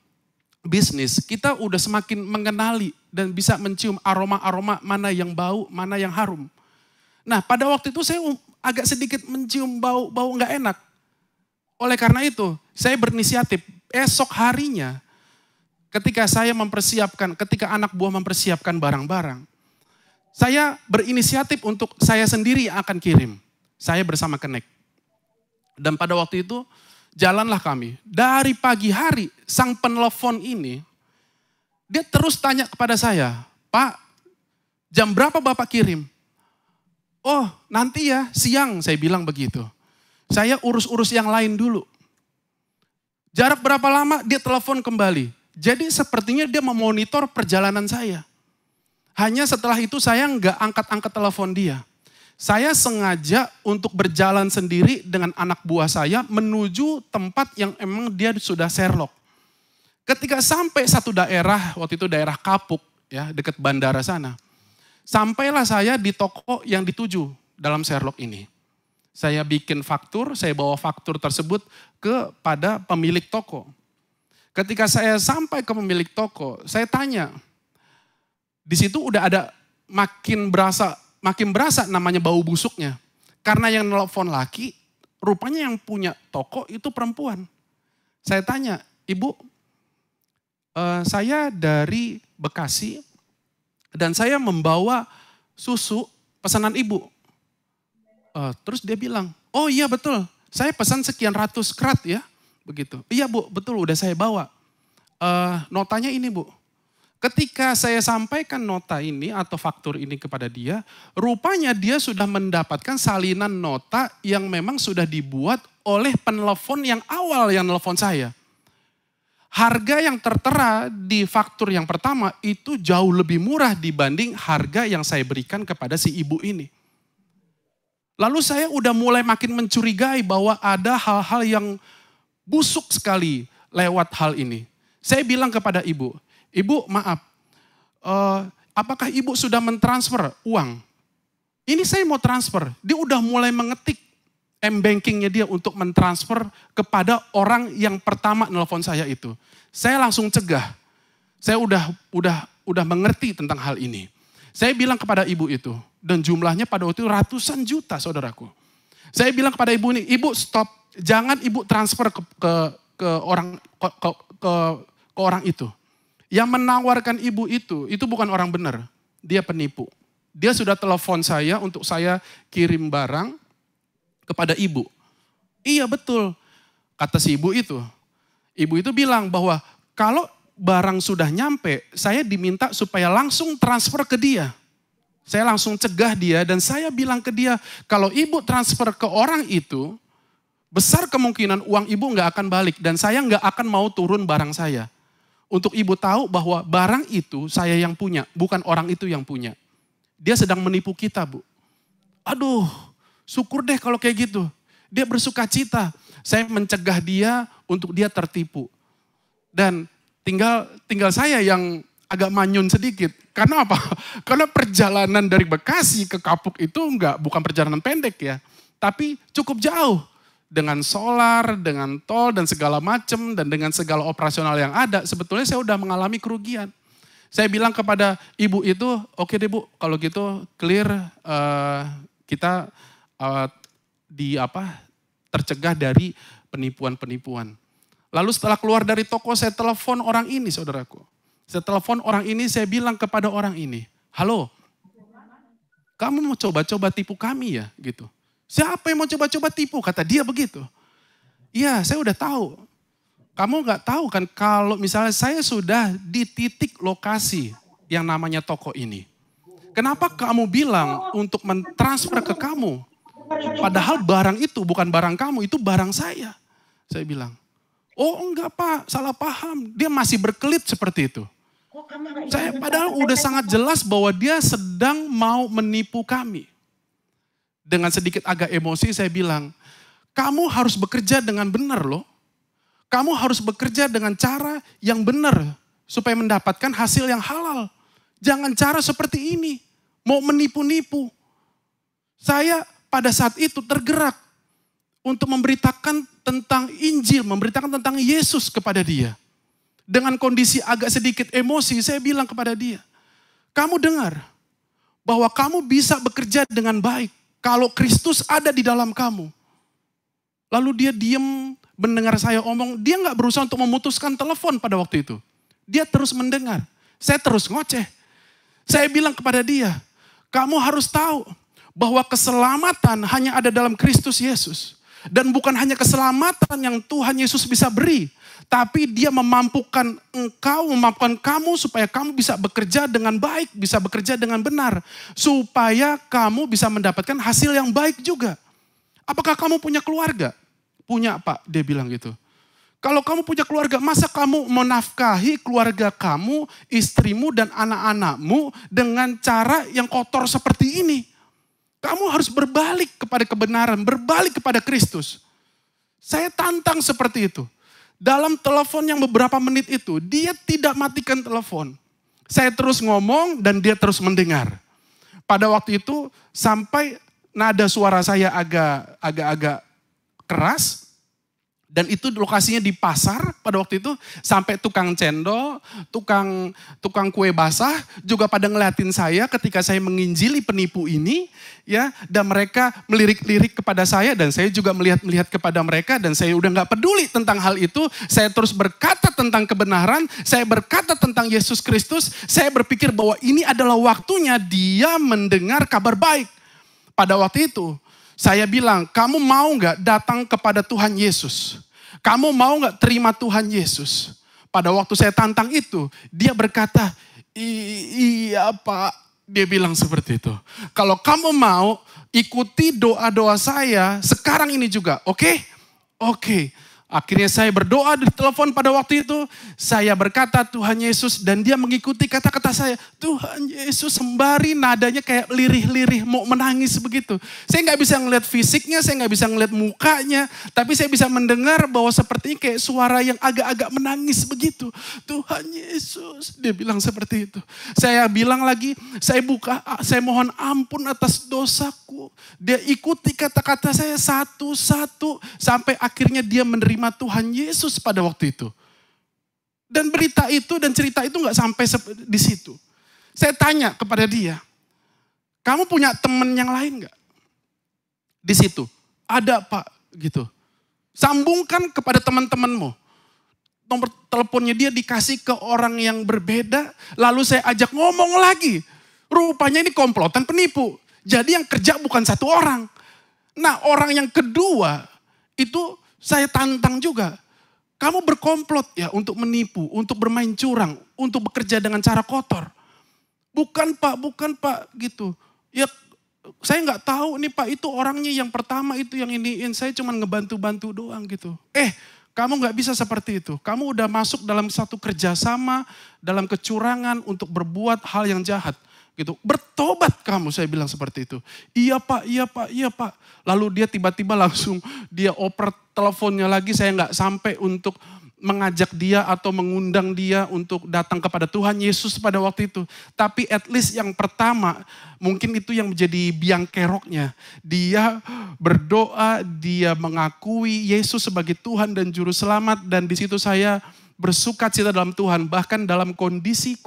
bisnis, kita udah semakin mengenali dan bisa mencium aroma-aroma mana yang bau, mana yang harum. Nah pada waktu itu saya agak sedikit mencium bau nggak enak. Oleh karena itu saya berinisiatif esok harinya ketika ketika anak buah mempersiapkan barang-barang. Saya berinisiatif untuk saya sendiri yang akan kirim. Saya bersama Connect. Dan pada waktu itu jalanlah kami. Dari pagi hari sang penelpon ini, dia terus tanya kepada saya, Pak jam berapa Bapak kirim? Oh nanti ya siang, saya bilang begitu. Saya urus-urus yang lain dulu. Jarak berapa lama dia telepon kembali. Jadi sepertinya dia memonitor perjalanan saya. Hanya setelah itu saya nggak angkat-angkat telepon dia. Saya sengaja untuk berjalan sendiri dengan anak buah saya menuju tempat yang emang dia sudah Sherlock. Ketika sampai satu daerah, waktu itu daerah Kapuk ya dekat bandara sana. Sampailah saya di toko yang dituju dalam Sherlock ini. Saya bikin faktur, saya bawa faktur tersebut kepada pemilik toko. Ketika saya sampai ke pemilik toko, saya tanya, di situ udah ada makin berasa namanya bau busuknya. Karena yang nelfon laki, rupanya yang punya toko itu perempuan. Saya tanya, Ibu, saya dari Bekasi dan saya membawa susu pesanan Ibu. Terus dia bilang, oh iya betul, saya pesan sekian ratus krat ya. Begitu. Iya Bu, betul udah saya bawa. Notanya ini Bu. Ketika saya sampaikan nota ini atau faktur ini kepada dia, rupanya dia sudah mendapatkan salinan nota yang memang sudah dibuat oleh penelpon yang awal yang nelpon saya. Harga yang tertera di faktur yang pertama itu jauh lebih murah dibanding harga yang saya berikan kepada si ibu ini. Lalu saya udah mulai makin mencurigai bahwa ada hal-hal yang busuk sekali lewat hal ini. Saya bilang kepada ibu, Ibu maaf, apakah ibu sudah mentransfer uang? Ini saya mau transfer, dia udah mulai mengetik m-bankingnya dia untuk mentransfer kepada orang yang pertama nelpon saya itu. Saya langsung cegah, saya udah mengerti tentang hal ini. Saya bilang kepada ibu itu, dan jumlahnya pada waktu itu ratusan juta saudaraku. Saya bilang kepada ibu ini, Ibu stop, jangan ibu transfer ke orang itu. Yang menawarkan ibu itu bukan orang benar. Dia penipu. Dia sudah telepon saya untuk saya kirim barang kepada ibu. Iya betul. Kata si ibu itu bilang bahwa kalau barang sudah nyampe, saya diminta supaya langsung transfer ke dia. Saya langsung cegah dia dan saya bilang ke dia, kalau ibu transfer ke orang itu, besar kemungkinan uang ibu nggak akan balik dan saya nggak akan mau turun barang saya. Untuk ibu tahu bahwa barang itu saya yang punya, bukan orang itu yang punya. Dia sedang menipu kita, Bu. Aduh, syukur deh kalau kayak gitu. Dia bersuka cita. Saya mencegah dia untuk dia tertipu. Dan tinggal saya yang agak manyun sedikit. Karena apa? Karena perjalanan dari Bekasi ke Kapuk itu bukan perjalanan pendek ya. Tapi cukup jauh. Dengan solar, dengan tol dan segala macam dan dengan segala operasional yang ada, sebetulnya saya udah mengalami kerugian. Saya bilang kepada ibu itu, oke deh Bu, kalau gitu clear kita tercegah dari penipuan-penipuan. Lalu setelah keluar dari toko saya telepon orang ini saudaraku. Saya telepon orang ini, saya bilang kepada orang ini, halo, kamu mau coba-coba tipu kami ya gitu. Siapa yang mau coba-coba tipu? Kata dia begitu. Iya, saya udah tahu. Kamu gak tahu kan kalau misalnya saya sudah di titik lokasi yang namanya toko ini. Kenapa kamu bilang untuk mentransfer ke kamu? Padahal barang itu bukan barang kamu, itu barang saya. Saya bilang, oh enggak Pak, salah paham. Dia masih berkelit seperti itu. Saya padahal udah sangat jelas bahwa dia sedang mau menipu kami. Dengan sedikit agak emosi saya bilang, kamu harus bekerja dengan benar loh. Kamu harus bekerja dengan cara yang benar supaya mendapatkan hasil yang halal. Jangan cara seperti ini, mau menipu-nipu. Saya pada saat itu tergerak untuk memberitakan tentang Injil, memberitakan tentang Yesus kepada dia. Dengan kondisi agak sedikit emosi, saya bilang kepada dia, kamu dengar bahwa kamu bisa bekerja dengan baik kalau Kristus ada di dalam kamu. Lalu dia diam mendengar saya omong, dia gak berusaha untuk memutuskan telepon pada waktu itu. Dia terus mendengar, saya terus ngoceh. Saya bilang kepada dia, kamu harus tahu bahwa keselamatan hanya ada dalam Kristus Yesus. Dan bukan hanya keselamatan yang Tuhan Yesus bisa beri, tapi dia memampukan engkau, memampukan kamu supaya kamu bisa bekerja dengan baik, bisa bekerja dengan benar. Supaya kamu bisa mendapatkan hasil yang baik juga. Apakah kamu punya keluarga? Punya Pak, dia bilang gitu. Kalau kamu punya keluarga, masa kamu menafkahi keluarga kamu, istrimu dan anak-anakmu dengan cara yang kotor seperti ini? Kamu harus berbalik kepada kebenaran, berbalik kepada Kristus. Saya tantang seperti itu. Dalam telepon yang beberapa menit itu, dia tidak matikan telepon. Saya terus ngomong dan dia terus mendengar. Pada waktu itu sampai nada suara saya agak keras. Dan itu lokasinya di pasar pada waktu itu. Sampai tukang cendol, tukang kue basah juga pada ngeliatin saya ketika saya menginjili penipu ini. Ya, dan mereka melirik-lirik kepada saya dan saya juga melihat kepada mereka. Dan saya udah gak peduli tentang hal itu. Saya terus berkata tentang kebenaran. Saya berkata tentang Yesus Kristus. Saya berpikir bahwa ini adalah waktunya dia mendengar kabar baik. Pada waktu itu saya bilang, kamu mau gak datang kepada Tuhan Yesus? Kamu mau gak terima Tuhan Yesus? Pada waktu saya tantang itu, dia berkata, iya Pak. Dia bilang seperti itu. Kalau kamu mau ikuti doa-doa saya sekarang ini juga, oke? Oke. Akhirnya saya berdoa di telepon pada waktu itu. Saya berkata Tuhan Yesus dan dia mengikuti kata-kata saya. Tuhan Yesus sembari nadanya kayak lirih-lirih mau menangis begitu. Saya gak bisa ngeliat fisiknya, saya gak bisa ngeliat mukanya. Tapi saya bisa mendengar bahwa sepertinya kayak suara yang agak-agak menangis begitu. Tuhan Yesus, dia bilang seperti itu. Saya bilang lagi, saya mohon ampun atas dosaku. Dia ikuti kata-kata saya satu-satu. Sampai akhirnya dia menerima Tuhan Yesus pada waktu itu. Dan berita itu dan cerita itu gak sampai di situ. Saya tanya kepada dia, kamu punya teman yang lain gak? Di situ, ada Pak gitu. Sambungkan kepada teman-temanmu. Nomor teleponnya dia dikasih ke orang yang berbeda, lalu saya ajak ngomong lagi. Rupanya ini komplotan penipu. Jadi yang kerja bukan satu orang. Nah orang yang kedua itu saya tantang juga. Kamu berkomplot ya untuk menipu, untuk bermain curang, untuk bekerja dengan cara kotor. Bukan Pak gitu. Ya saya nggak tahu nih Pak, itu orangnya yang pertama itu yang iniin, saya cuma ngebantu-bantu doang gitu. Kamu nggak bisa seperti itu. Kamu udah masuk dalam satu kerjasama, dalam kecurangan untuk berbuat hal yang jahat. Gitu. Bertobat kamu, saya bilang seperti itu. Iya Pak. Lalu dia tiba-tiba langsung dia oper teleponnya lagi, saya nggak sampai untuk mengajak dia atau mengundang dia untuk datang kepada Tuhan Yesus pada waktu itu. Tapi at least yang pertama, mungkin itu yang menjadi biang keroknya. Dia berdoa, dia mengakui Yesus sebagai Tuhan dan Juru Selamat. Dan di situ saya bersuka cita dalam Tuhan. Bahkan dalam kondisi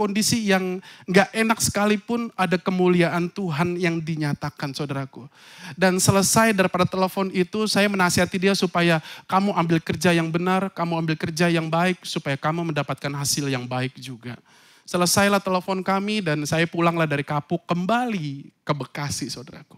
yang gak enak sekalipun ada kemuliaan Tuhan yang dinyatakan, saudaraku. Dan selesai daripada telepon itu, saya menasihati dia supaya kamu ambil kerja yang benar, kamu ambil kerja yang baik, supaya kamu mendapatkan hasil yang baik juga. Selesailah telepon kami dan saya pulanglah dari Kapuk kembali ke Bekasi, saudaraku.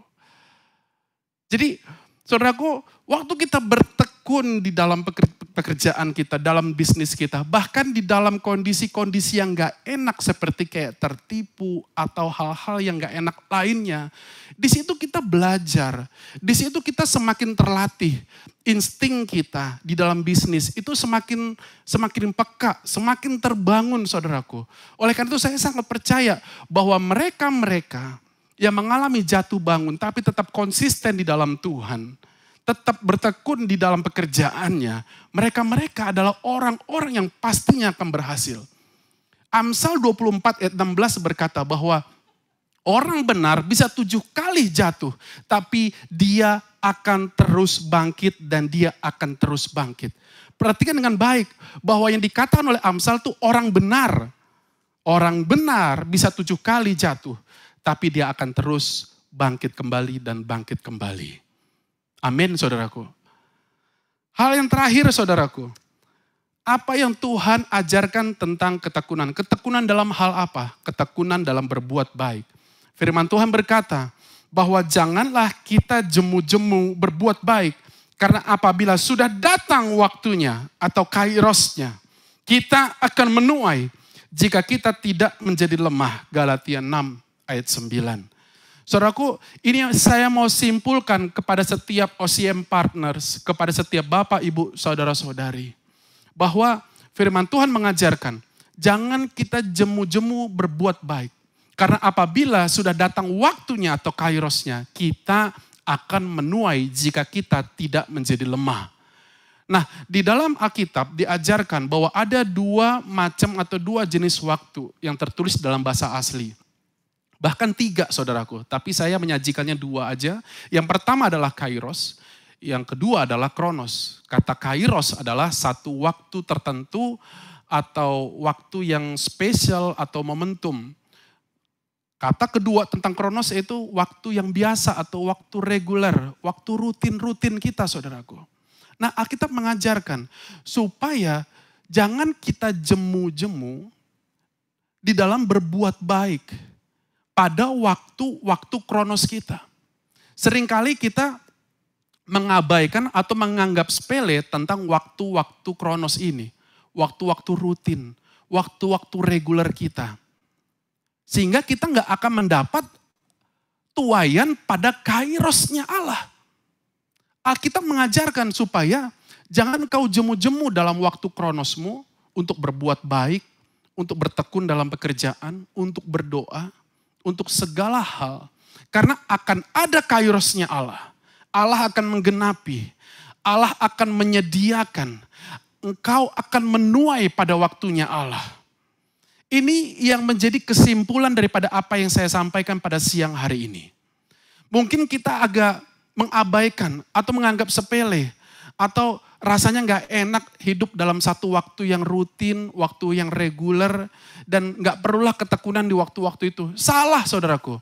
Jadi, saudaraku, waktu kita bertekun di dalam pekerjaan kita, dalam bisnis kita, bahkan di dalam kondisi-kondisi yang gak enak seperti kayak tertipu atau hal-hal yang gak enak lainnya, di situ kita belajar, di situ kita semakin terlatih. Insting kita di dalam bisnis itu semakin peka, semakin terbangun, saudaraku. Oleh karena itu saya sangat percaya bahwa mereka yang mengalami jatuh bangun tapi tetap konsisten di dalam Tuhan, tetap bertekun di dalam pekerjaannya, mereka adalah orang-orang yang pastinya akan berhasil. Amsal 24 ayat 16 berkata bahwa orang benar bisa 7 kali jatuh, tapi dia akan terus bangkit dan dia akan terus bangkit. Perhatikan dengan baik bahwa yang dikatakan oleh Amsal itu orang benar bisa 7 kali jatuh, tapi dia akan terus bangkit kembali dan bangkit kembali. Amin, saudaraku. Hal yang terakhir, saudaraku. Apa yang Tuhan ajarkan tentang ketekunan? Ketekunan dalam hal apa? Ketekunan dalam berbuat baik. Firman Tuhan berkata bahwa janganlah kita jemu-jemu berbuat baik. Karena apabila sudah datang waktunya atau kairosnya, kita akan menuai jika kita tidak menjadi lemah. Galatia 6 ayat 9. Saudaraku, ini yang saya mau simpulkan kepada setiap OCM Partners, kepada setiap Bapak, Ibu, Saudara-saudari. Bahwa firman Tuhan mengajarkan, jangan kita jemu-jemu berbuat baik. Karena apabila sudah datang waktunya atau kairosnya, kita akan menuai jika kita tidak menjadi lemah. Nah, di dalam Alkitab diajarkan bahwa ada 2 macam atau 2 jenis waktu yang tertulis dalam bahasa asli. Bahkan 3, saudaraku, tapi saya menyajikannya 2 aja. Yang pertama adalah kairos, yang kedua adalah kronos. Kata kairos adalah satu waktu tertentu atau waktu yang spesial atau momentum. Kata kedua tentang kronos itu waktu yang biasa atau waktu reguler, waktu rutin-rutin kita, saudaraku. Nah, Alkitab mengajarkan supaya jangan kita jemu-jemu di dalam berbuat baik pada waktu-waktu kronos kita. Seringkali kita mengabaikan atau menganggap sepele tentang waktu-waktu kronos ini. Waktu-waktu rutin, waktu-waktu reguler kita. Sehingga kita nggak akan mendapat tuaian pada kairosnya Allah. Alkitab mengajarkan supaya jangan kau jemu-jemu dalam waktu kronosmu untuk berbuat baik, untuk bertekun dalam pekerjaan, untuk berdoa, untuk segala hal. Karena akan ada kairosnya Allah. Allah akan menggenapi, Allah akan menyediakan, engkau akan menuai pada waktunya Allah. Ini yang menjadi kesimpulan daripada apa yang saya sampaikan pada siang hari ini. Mungkin kita agak mengabaikan atau menganggap sepele. Atau rasanya gak enak hidup dalam satu waktu yang rutin, waktu yang reguler. Dan gak perlulah ketekunan di waktu-waktu itu. Salah, saudaraku.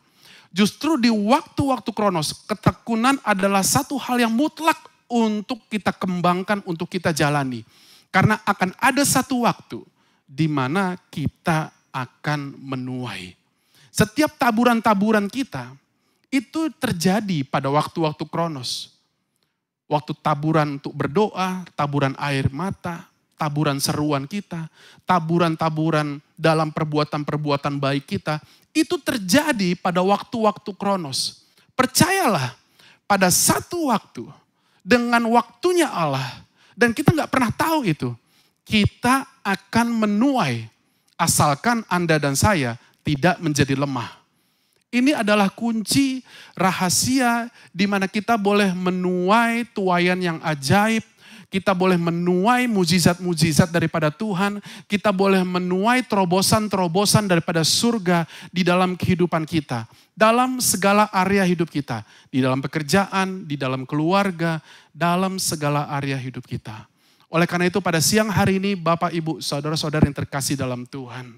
Justru di waktu-waktu kronos, ketekunan adalah satu hal yang mutlak untuk kita kembangkan, untuk kita jalani. Karena akan ada satu waktu di mana kita akan menuai. Setiap taburan-taburan kita itu terjadi pada waktu-waktu kronos. Waktu taburan untuk berdoa, taburan air mata, taburan seruan kita, taburan-taburan dalam perbuatan-perbuatan baik kita, itu terjadi pada waktu-waktu kronos. Percayalah, pada satu waktu, dengan waktunya Allah, dan kita nggak pernah tahu itu, kita akan menuai, asalkan Anda dan saya tidak menjadi lemah. Ini adalah kunci rahasia di mana kita boleh menuai tuaian yang ajaib, kita boleh menuai mujizat-mujizat daripada Tuhan, kita boleh menuai terobosan-terobosan daripada surga di dalam kehidupan kita, dalam segala area hidup kita, di dalam pekerjaan, di dalam keluarga, dalam segala area hidup kita. Oleh karena itu pada siang hari ini Bapak, Ibu, Saudara-saudara yang terkasih dalam Tuhan,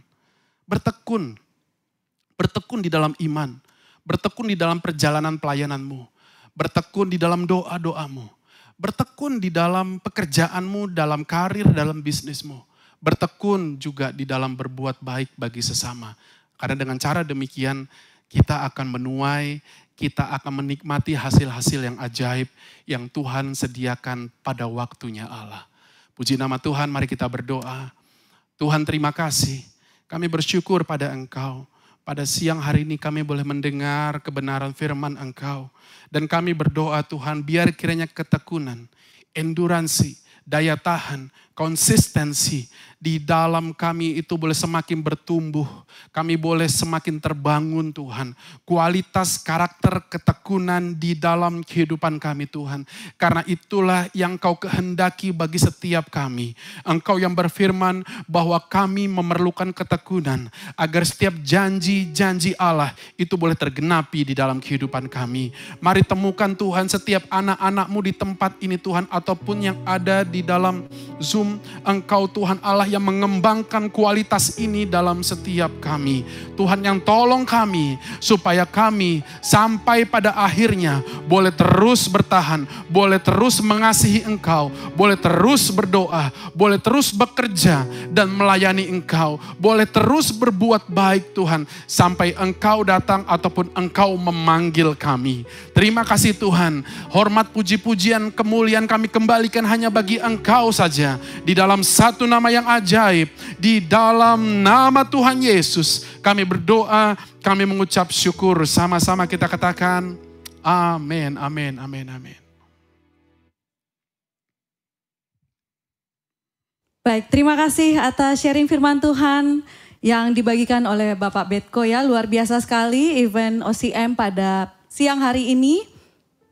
bertekun di dalam iman, bertekun di dalam perjalanan pelayananmu, bertekun di dalam doa-doamu, bertekun di dalam pekerjaanmu, dalam karir, dalam bisnismu, bertekun juga di dalam berbuat baik bagi sesama. Karena dengan cara demikian kita akan menuai, kita akan menikmati hasil-hasil yang ajaib yang Tuhan sediakan pada waktunya Allah. Puji nama Tuhan, mari kita berdoa. Tuhan terima kasih, kami bersyukur pada Engkau. Pada siang hari ini kami boleh mendengar kebenaran firman Engkau. Dan kami berdoa Tuhan, biar kiranya ketekunan, enduransi, daya tahan, konsistensi di dalam kami itu boleh semakin bertumbuh. Kami boleh semakin terbangun Tuhan. Kualitas karakter ketekunan di dalam kehidupan kami Tuhan. Karena itulah yang Kau kehendaki bagi setiap kami. Engkau yang berfirman bahwa kami memerlukan ketekunan. Agar setiap janji-janji Allah itu boleh tergenapi di dalam kehidupan kami. Mari temukan Tuhan setiap anak-anak-Mu di tempat ini Tuhan. Ataupun yang ada di dalam Zoom. Engkau Tuhan Allah yang mengembangkan kualitas ini dalam setiap kami. Tuhan yang tolong kami supaya kami sampai pada akhirnya boleh terus bertahan, boleh terus mengasihi Engkau, boleh terus berdoa, boleh terus bekerja dan melayani Engkau, boleh terus berbuat baik Tuhan sampai Engkau datang ataupun Engkau memanggil kami. Terima kasih Tuhan, hormat puji-pujian kemuliaan kami kembalikan hanya bagi Engkau saja. Di dalam satu nama yang ajaib, di dalam nama Tuhan Yesus, kami berdoa, kami mengucap syukur. Sama-sama kita katakan, amin, amin, amin, amin. Baik, terima kasih atas sharing firman Tuhan yang dibagikan oleh Bapak Betko ya. Luar biasa sekali event OCM pada siang hari ini.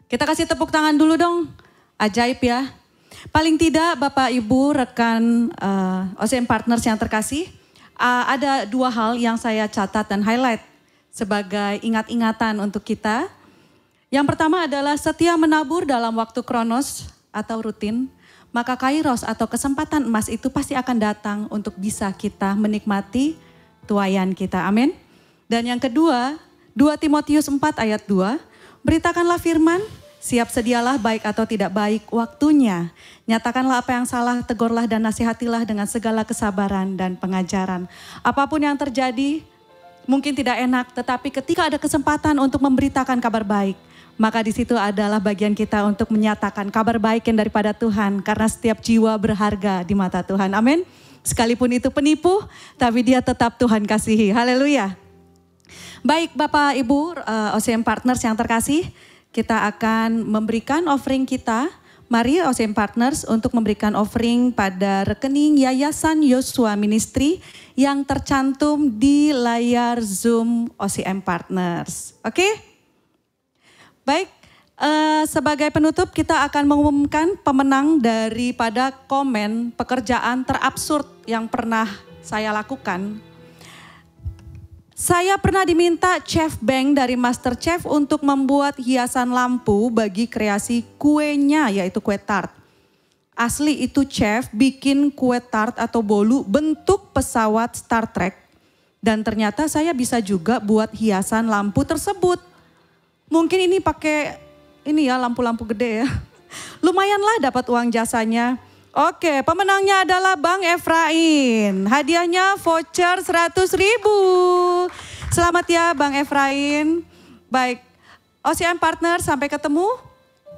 Kita kasih tepuk tangan dulu dong, ajaib ya. Paling tidak Bapak Ibu rekan OCM Partners yang terkasih, ada dua hal yang saya catat dan highlight sebagai ingat-ingatan untuk kita. Yang pertama adalah setia menabur dalam waktu kronos atau rutin, maka kairos atau kesempatan emas itu pasti akan datang untuk bisa kita menikmati tuaian kita. Amin. Dan yang kedua, 2 Timotius 4 ayat 2, beritakanlah firman, siap sedialah baik atau tidak baik waktunya. Nyatakanlah apa yang salah, tegurlah dan nasihatilah dengan segala kesabaran dan pengajaran. Apapun yang terjadi mungkin tidak enak, tetapi ketika ada kesempatan untuk memberitakan kabar baik, maka di situ adalah bagian kita untuk menyatakan kabar baik yang daripada Tuhan. Karena setiap jiwa berharga di mata Tuhan. Amin. Sekalipun itu penipu, tapi dia tetap Tuhan kasihi. Haleluya. Baik Bapak Ibu OCM Partners yang terkasih, kita akan memberikan offering kita. Mari OCM Partners untuk memberikan offering pada rekening Yayasan Yosua Ministry yang tercantum di layar Zoom OCM Partners. Oke? Baik, sebagai penutup kita akan mengumumkan pemenang daripada komen pekerjaan terabsurd yang pernah saya lakukan. Saya pernah diminta Chef Beng dari Master Chef untuk membuat hiasan lampu bagi kreasi kuenya, yaitu kue tart. Asli itu chef bikin kue tart atau bolu bentuk pesawat Star Trek. Dan ternyata saya bisa juga buat hiasan lampu tersebut. Mungkin ini pakai ini ya lampu-lampu gede ya. Lumayanlah dapat uang jasanya. Oke, pemenangnya adalah Bang Efrain. Hadiahnya voucher 100.000. Selamat ya Bang Efrain. Baik, OCM Partner sampai ketemu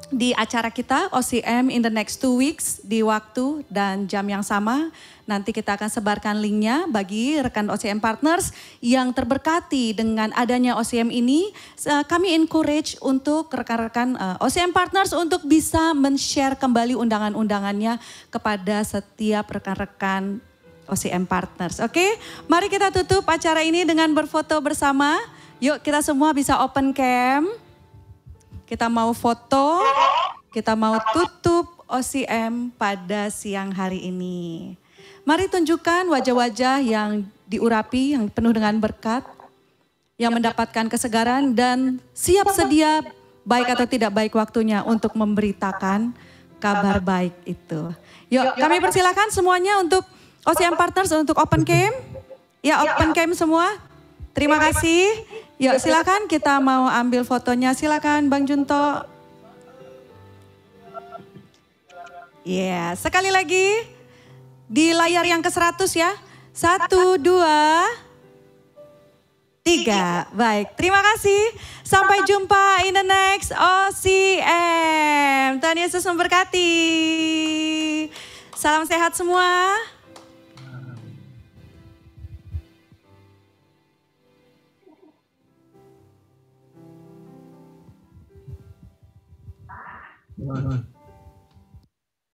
di acara kita OCM in the next 2 weeks di waktu dan jam yang sama. Nanti kita akan sebarkan linknya bagi rekan OCM Partners yang terberkati dengan adanya OCM ini. Kami encourage untuk rekan-rekan OCM Partners untuk bisa men-share kembali undangan-undangannya kepada setiap rekan-rekan OCM Partners. Oke, mari kita tutup acara ini dengan berfoto bersama. Yuk kita semua bisa open cam. Kita mau foto, kita mau tutup OCM pada siang hari ini. Mari tunjukkan wajah-wajah yang diurapi, yang penuh dengan berkat, yang mendapatkan kesegaran dan siap sedia baik atau tidak baik waktunya untuk memberitakan kabar baik itu. Yuk kami persilakan semuanya untuk OCM Partners untuk open cam. Ya open cam semua. Terima kasih. Yuk silakan kita mau ambil fotonya. Silakan Bang Junto. Ya, sekali lagi di layar yang ke-100 ya. 1, 2, 3. Baik, terima kasih. Sampai jumpa in the next OCM. Tuhan Yesus memberkati. Salam sehat semua. Gimana?